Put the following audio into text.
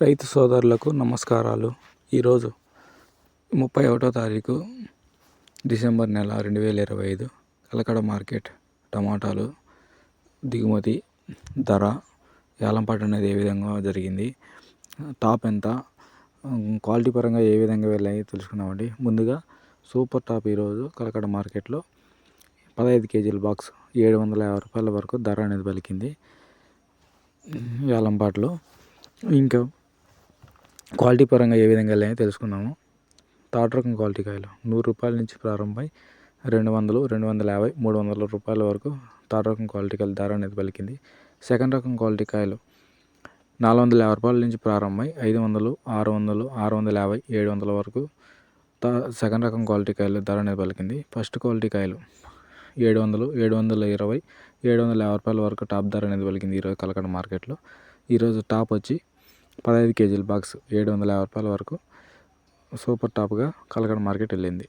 రైతు సోదరులకు నమస్కారాలు. ఈరోజు 31వ తారీఖు డిసెంబర్ నెల 2025. కలకడ మార్కెట్ టమాటాలు దిగుమతి ధర ఏలంపాట అనేది ఏ విధంగా జరిగింది, టాప్ ఎంత, క్వాలిటీ పరంగా ఏ విధంగా వెళ్ళాయి తెలుసుకున్నామండి. ముందుగా సూపర్ టాప్ ఈరోజు కలకడ మార్కెట్లో 15 కేజీల బాక్స్ 750 రూపాయల వరకు ధర అనేది పలికింది ఏలంపాటలో. ఇంకా క్వాలిటీ పరంగా ఏ విధంగా వెళ్ళాయో తెలుసుకుందాము. థర్డ్ రకం క్వాలిటీ కాయలు 100 రూపాయల నుంచి ప్రారంభమై 200, 250, 300 రూపాయల వరకు థర్డ్ రకం క్వాలిటీ కాయలు ధర అనేది పలికింది. సెకండ్ రకం క్వాలిటీ కాయలు 450 రూపాయల నుంచి ప్రారంభమై 500, 600, 650, 700 వరకు సెకండ్ రకం క్వాలిటీ కాయలు ధర అనేది పలికింది. ఫస్ట్ క్వాలిటీ కాయలు 700, 720, 750 రూపాయల వరకు టాప్ ధర అనేది పలికింది ఈరోజు కలకడ మార్కెట్లో. ఈరోజు టాప్ వచ్చి 15 కేజీల బాక్స్ 750 రూపాయల వరకు సూపర్ టాప్గా కలకడ మార్కెట్ వెళ్ళింది.